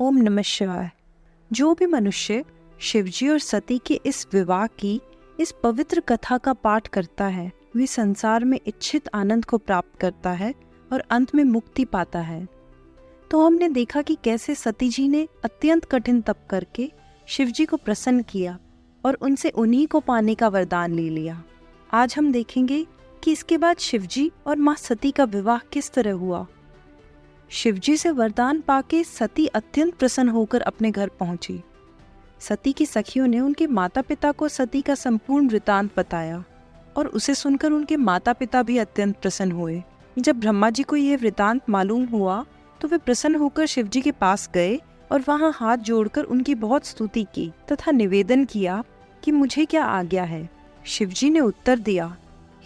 ओम नमः शिवाय। जो भी मनुष्य शिवजी और सती के इस विवाह की इस पवित्र कथा का पाठ करता है, वे संसार में इच्छित आनंद को प्राप्त करता है और अंत में मुक्ति पाता है। तो हमने देखा कि कैसे सती जी ने अत्यंत कठिन तप करके शिवजी को प्रसन्न किया और उनसे उन्हीं को पाने का वरदान ले लिया। आज हम देखेंगे कि इसके बाद शिवजी और माँ सती का विवाह किस तरह हुआ। शिवजी से वरदान पाके सती अत्यंत प्रसन्न होकर अपने घर पहुंची। सती की सखियों ने उनके माता पिता को सती का संपूर्ण वृतांत बताया और उसे सुनकर उनके माता पिता भी अत्यंत प्रसन्न हुए। जब ब्रह्मा जी को यह वृतांत मालूम हुआ तो वे प्रसन्न होकर शिवजी के पास गए और वहां हाथ जोड़कर उनकी बहुत स्तुति की तथा निवेदन किया कि मुझे क्या आज्ञा है। शिवजी ने उत्तर दिया,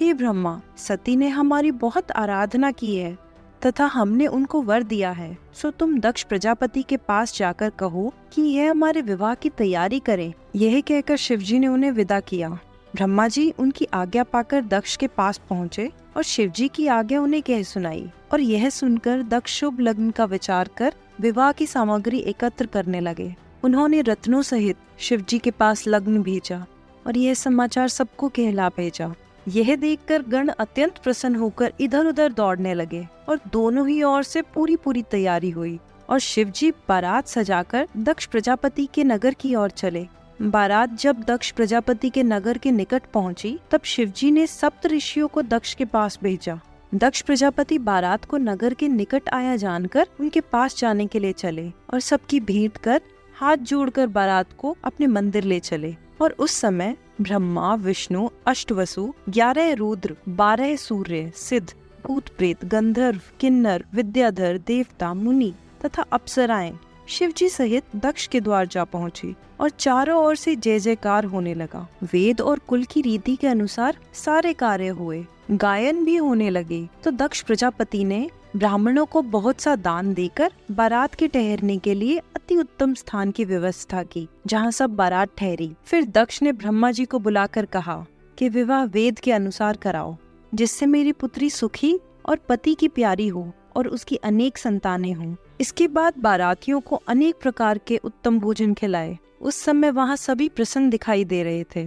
हे ब्रह्मा, सती ने हमारी बहुत आराधना की है तथा हमने उनको वर दिया है, सो तुम दक्ष प्रजापति के पास जाकर कहो कि यह हमारे विवाह की तैयारी करें। यह कहकर शिवजी ने उन्हें विदा किया। ब्रह्मा जी उनकी आज्ञा पाकर दक्ष के पास पहुँचे और शिवजी की आज्ञा उन्हें कह सुनाई और यह सुनकर दक्ष शुभ लग्न का विचार कर विवाह की सामग्री एकत्र करने लगे। उन्होंने रत्नों सहित शिवजी के पास लग्न भेजा और यह समाचार सबको कहला भेजा। यह देखकर गण अत्यंत प्रसन्न होकर इधर उधर दौड़ने लगे और दोनों ही ओर से पूरी तैयारी हुई और शिवजी बारात सजाकर दक्ष प्रजापति के नगर की ओर चले। बारात जब दक्ष प्रजापति के नगर के निकट पहुंची तब शिवजी ने सप्त ऋषियों को दक्ष के पास भेजा। दक्ष प्रजापति बारात को नगर के निकट आया जानकर उनके पास जाने के लिए चले और सबकी भेंट कर हाथ जोड़कर बारात को अपने मंदिर ले चले। और उस समय ब्रह्मा, विष्णु, अष्टवसु, 11 रुद्र, 12 सूर्य, सिद्ध, भूत प्रेत, गंधर्व, किन्नर, विद्याधर, देवता, मुनि तथा अप्सराएं शिवजी सहित दक्ष के द्वार जा पहुंची और चारों ओर से जय जयकार होने लगा। वेद और कुल की रीति के अनुसार सारे कार्य हुए, गायन भी होने लगे। तो दक्ष प्रजापति ने ब्राह्मणों को बहुत सा दान देकर बारात के ठहरने के लिए अति उत्तम स्थान की व्यवस्था की, जहाँ सब बारात ठहरी। फिर दक्ष ने ब्रह्मा जी को बुलाकर कहा कि विवाह वेद के अनुसार कराओ, जिससे मेरी पुत्री सुखी और पति की प्यारी हो और उसकी अनेक संतानें हों। इसके बाद बारातियों को अनेक प्रकार के उत्तम भोजन खिलाए। उस समय वहाँ सभी प्रसन्न दिखाई दे रहे थे।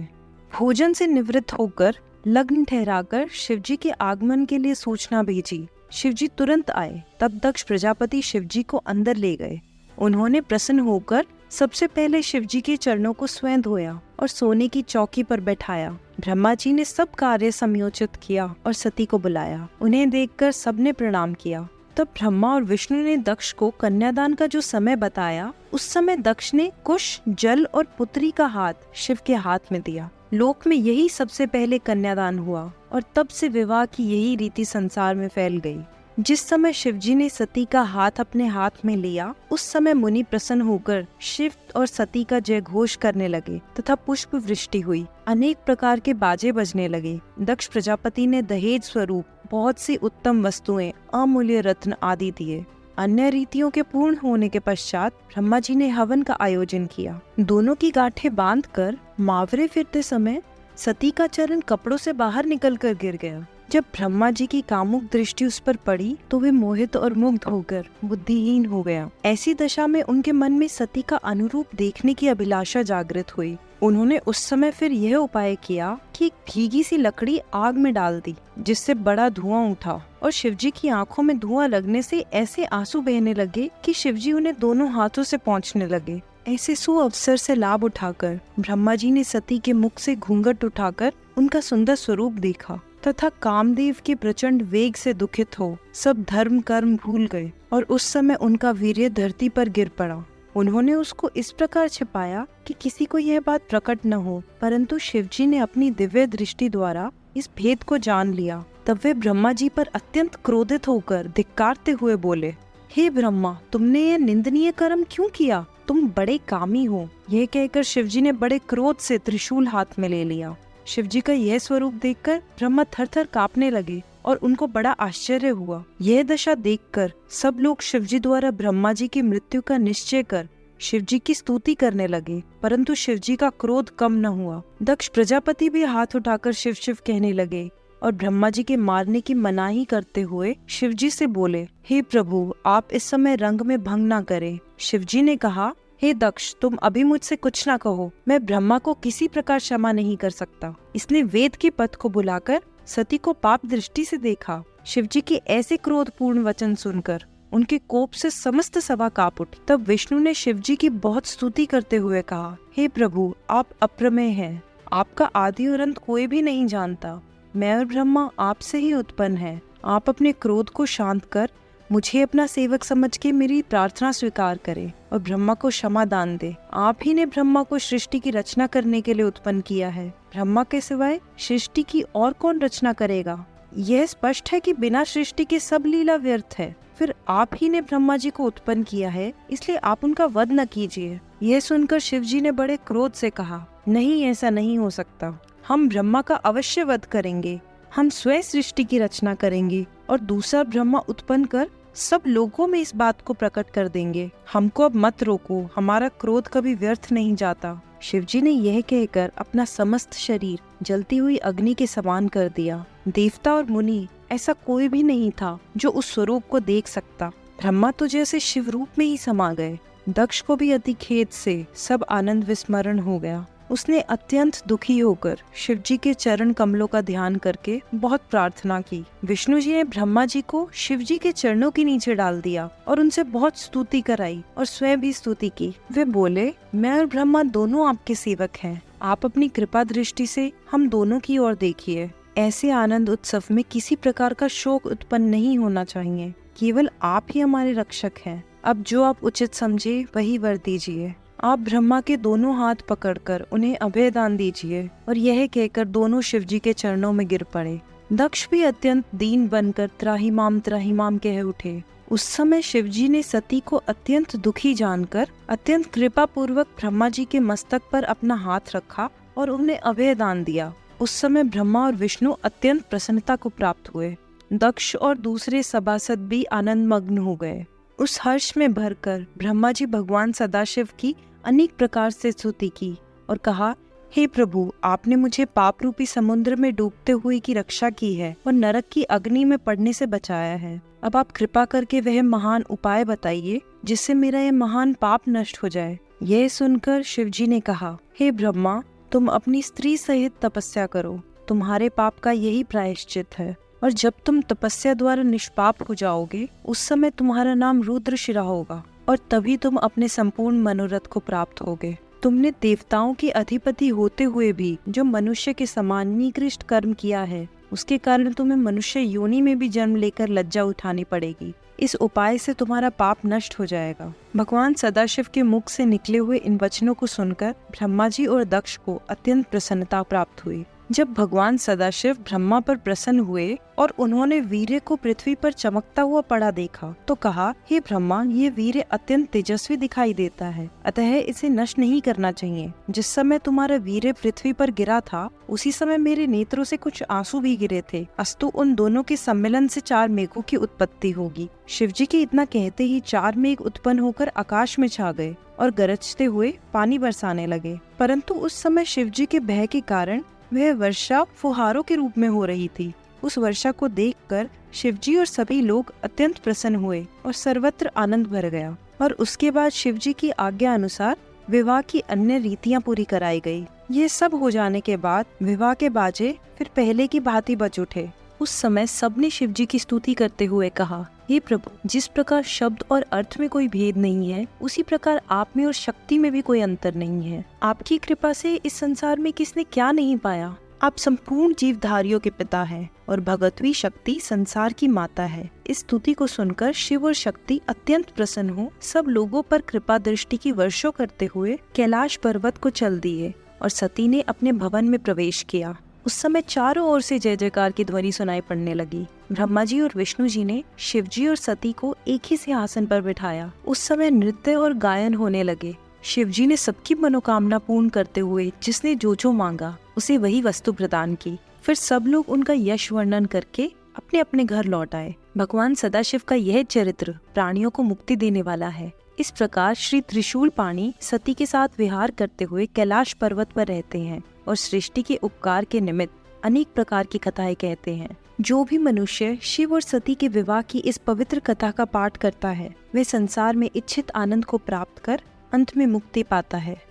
भोजन से निवृत्त होकर लग्न ठहराकर शिवजी के आगमन के लिए सूचना भेजी। शिवजी तुरंत आए। तब दक्ष प्रजापति शिवजी को अंदर ले गए। उन्होंने प्रसन्न होकर सबसे पहले शिवजी के चरणों को स्वयं धोया और सोने की चौकी पर बैठाया। ब्रह्मा जी ने सब कार्य समयोचित किया और सती को बुलाया। उन्हें देखकर सबने प्रणाम किया। तब ब्रह्मा और विष्णु ने दक्ष को कन्यादान का जो समय बताया, उस समय दक्ष ने कुश, जल और पुत्री का हाथ शिव के हाथ में दिया। लोक में यही सबसे पहले कन्यादान हुआ और तब से विवाह की यही रीति संसार में फैल गई। जिस समय शिवजी ने सती का हाथ अपने हाथ में लिया, उस समय मुनि प्रसन्न होकर शिव और सती का जय घोष करने लगे तथा पुष्प वृष्टि हुई। अनेक प्रकार के बाजे बजने लगे। दक्ष प्रजापति ने दहेज स्वरूप बहुत सी उत्तम वस्तुएं, अमूल्य रत्न आदि दिए। अन्य रीतियों के पूर्ण होने के पश्चात ब्रह्मा जी ने हवन का आयोजन किया। दोनों की गांठें बांधकर मावरे फिरते समय सती का चरण कपड़ों से बाहर निकलकर गिर गया। जब ब्रह्मा जी की कामुक दृष्टि उस पर पड़ी तो वे मोहित और मुग्ध होकर बुद्धिहीन हो गया। ऐसी दशा में उनके मन में सती का अनुरूप देखने की अभिलाषा जागृत हुई। उन्होंने उस समय फिर यह उपाय किया कि एक भीगी सी लकड़ी आग में डाल दी, जिससे बड़ा धुआं उठा और शिवजी की आंखों में धुआं लगने से ऐसे आंसू बहने लगे कि शिवजी उन्हें दोनों हाथों से पोंछने लगे। ऐसे सुअवसर से लाभ उठाकर ब्रह्मा जी ने सती के मुख से घूंघट उठाकर उनका सुंदर स्वरूप देखा तथा कामदेव के प्रचंड वेग से दुखित हो सब धर्म कर्म भूल गए और उस समय उनका वीर्य धरती पर गिर पड़ा। उन्होंने उसको इस प्रकार छिपाया कि किसी को यह बात प्रकट न हो, परंतु शिवजी ने अपनी दिव्य दृष्टि द्वारा इस भेद को जान लिया। तब वे ब्रह्मा जी पर अत्यंत क्रोधित होकर धिक्कारते हुए बोले, हे ब्रह्मा, तुमने यह निंदनीय कर्म क्यों किया? तुम बड़े कामी हो। यह कहकर शिवजी ने बड़े क्रोध से त्रिशूल हाथ में ले लिया। शिवजी का यह स्वरूप देखकर ब्रह्मा थर-थर कांपने लगे और उनको बड़ा आश्चर्य हुआ। यह दशा देखकर सब लोग शिवजी द्वारा ब्रह्मा जी की मृत्यु का निश्चय कर शिवजी की स्तुति करने लगे, परंतु शिवजी का क्रोध कम न हुआ। दक्ष प्रजापति भी हाथ उठाकर शिव शिव कहने लगे। और ब्रह्मा जी के मारने की मनाही करते हुए शिव जी से बोले, हे प्रभु, आप इस समय रंग में भंग ना करें। शिव जी ने कहा, हे दक्ष, तुम अभी मुझसे कुछ ना कहो, मैं ब्रह्मा को किसी प्रकार क्षमा नहीं कर सकता। इसने वेद के पथ को बुलाकर सती को पाप दृष्टि से देखा। शिव जी के ऐसे क्रोधपूर्ण वचन सुनकर उनके कोप से समस्त सभा कांप उठी। तब विष्णु ने शिव जी की बहुत स्तुति करते हुए कहा, हे प्रभु, आप अप्रमेय हैं, आपका आदि और अंत कोई भी नहीं जानता। मैं और ब्रह्मा आपसे ही उत्पन्न है। आप अपने क्रोध को शांत कर मुझे अपना सेवक समझ के मेरी प्रार्थना स्वीकार करें और ब्रह्मा को क्षमा दान दे। आप ही ने ब्रह्मा को सृष्टि की रचना करने के लिए उत्पन्न किया है। ब्रह्मा के सिवाय सृष्टि की और कौन रचना करेगा? यह स्पष्ट है कि बिना सृष्टि के सब लीला व्यर्थ है। फिर आप ही ने ब्रह्मा जी को उत्पन्न किया है, इसलिए आप उनका वध न कीजिए। यह सुनकर शिव जी ने बड़े क्रोध से कहा, नहीं, ऐसा नहीं हो सकता। हम ब्रह्मा का अवश्य वध करेंगे। हम स्वयं सृष्टि की रचना करेंगे और दूसरा ब्रह्मा उत्पन्न कर सब लोगों में इस बात को प्रकट कर देंगे। हमको अब मत रोको, हमारा क्रोध कभी व्यर्थ नहीं जाता। शिव जी ने यह कहकर अपना समस्त शरीर जलती हुई अग्नि के समान कर दिया। देवता और मुनि ऐसा कोई भी नहीं था जो उस स्वरूप को देख सकता। ब्रह्मा तो जैसे शिव रूप में ही समा गए। दक्ष को भी अति खेद से सब आनंद विस्मरण हो गया। उसने अत्यंत दुखी होकर शिव जी के चरण कमलों का ध्यान करके बहुत प्रार्थना की। विष्णु जी ने ब्रह्मा जी को शिव जी के चरणों के नीचे डाल दिया और उनसे बहुत स्तुति कराई और स्वयं भी स्तुति की। वे बोले, मैं और ब्रह्मा दोनों आपके सेवक हैं। आप अपनी कृपा दृष्टि से हम दोनों की ओर देखिए। ऐसे आनंद उत्सव में किसी प्रकार का शोक उत्पन्न नहीं होना चाहिए। केवल आप ही हमारे रक्षक हैं। अब जो आप उचित समझे वही वर दीजिए। आप ब्रह्मा के दोनों हाथ पकड़कर उन्हें अभय दान दीजिए। और यह कहकर दोनों शिव जी के चरणों में गिर पड़े। दक्ष भी अत्यंत दीन बनकर त्राहिमाम कह उठे। उस समय शिव जी ने सती को अत्यंत दुखी जानकर अत्यंत कृपा पूर्वक ब्रह्मा जी के मस्तक पर अपना हाथ रखा और उन्हें अभय दान दिया। उस समय ब्रह्मा और विष्णु अत्यंत प्रसन्नता को प्राप्त हुए। दक्ष और दूसरे सभासद भी आनंद मग्न हो गए। उस हर्ष में भरकर ब्रह्मा जी भगवान सदाशिव की अनेक प्रकार से स्तुति की और कहा, हे प्रभु, आपने मुझे पाप रूपी समुद्र में डूबते हुए की रक्षा की है और नरक की अग्नि में पड़ने से बचाया है। अब आप कृपा करके वह महान उपाय बताइए जिससे मेरा यह महान पाप नष्ट हो जाए। यह सुनकर शिव जी ने कहा, हे ब्रह्मा, तुम अपनी स्त्री सहित तपस्या करो। तुम्हारे पाप का यही प्रायश्चित है। और जब तुम तपस्या द्वारा निष्पाप हो जाओगे, उस समय तुम्हारा नाम रुद्रशिरा होगा और तभी तुम अपने संपूर्ण मनोरथ को प्राप्त होगे। तुमने देवताओं के अधिपति होते हुए भी जो मनुष्य के समान निकृष्ट कर्म किया है, उसके कारण तुम्हें मनुष्य योनि में भी जन्म लेकर लज्जा उठानी पड़ेगी। इस उपाय से तुम्हारा पाप नष्ट हो जाएगा। भगवान सदाशिव के मुख से निकले हुए इन वचनों को सुनकर ब्रह्मा जी और दक्ष को अत्यंत प्रसन्नता प्राप्त हुई। जब भगवान सदाशिव ब्रह्मा पर प्रसन्न हुए और उन्होंने वीर्य को पृथ्वी पर चमकता हुआ पड़ा देखा तो कहा, हे ब्रह्मा, ये वीर्य अत्यंत तेजस्वी दिखाई देता है, अतः इसे नष्ट नहीं करना चाहिए। जिस समय तुम्हारा वीर्य पृथ्वी पर गिरा था, उसी समय मेरे नेत्रों से कुछ आंसू भी गिरे थे। अस्तु उन दोनों के सम्मिलन से 4 मेघों की उत्पत्ति होगी। शिव जी के इतना कहते ही 4 मेघ उत्पन्न होकर आकाश में छा गए और गरजते हुए पानी बरसाने लगे। परंतु उस समय शिव जी के भय के कारण वह वर्षा फुहारों के रूप में हो रही थी। उस वर्षा को देखकर शिवजी और सभी लोग अत्यंत प्रसन्न हुए और सर्वत्र आनंद भर गया। और उसके बाद शिवजी की आज्ञा अनुसार विवाह की अन्य रीतियां पूरी कराई गई। ये सब हो जाने के बाद विवाह के बाजे फिर पहले की भांति बज उठे। उस समय सबने शिवजी की स्तुति करते हुए कहा, हे प्रभु, जिस प्रकार शब्द और अर्थ में कोई भेद नहीं है, उसी प्रकार आप में और शक्ति में भी कोई अंतर नहीं है। आपकी कृपा से इस संसार में किसने क्या नहीं पाया। आप संपूर्ण जीवधारियों के पिता हैं और भगवती शक्ति संसार की माता है। इस स्तुति को सुनकर शिव और शक्ति अत्यंत प्रसन्न हो सब लोगों पर कृपा दृष्टि की वर्षों करते हुए कैलाश पर्वत को चल दिए और सती ने अपने भवन में प्रवेश किया। उस समय चारों ओर से जय जयकार की ध्वनि सुनाई पड़ने लगी। ब्रह्मा जी और विष्णु जी ने शिव जी और सती को एक ही सिंहासन पर बिठाया। उस समय नृत्य और गायन होने लगे। शिव जी ने सबकी मनोकामना पूर्ण करते हुए जिसने जो जो मांगा उसे वही वस्तु प्रदान की। फिर सब लोग उनका यश वर्णन करके अपने अपने घर लौट आए। भगवान सदाशिव का यह चरित्र प्राणियों को मुक्ति देने वाला है। इस प्रकार श्री त्रिशूल पाणी सती के साथ विहार करते हुए कैलाश पर्वत पर रहते हैं और सृष्टि के उपकार के निमित्त अनेक प्रकार की कथाएं कहते हैं। जो भी मनुष्य शिव और सती के विवाह की इस पवित्र कथा का पाठ करता है वह संसार में इच्छित आनंद को प्राप्त कर अंत में मुक्ति पाता है।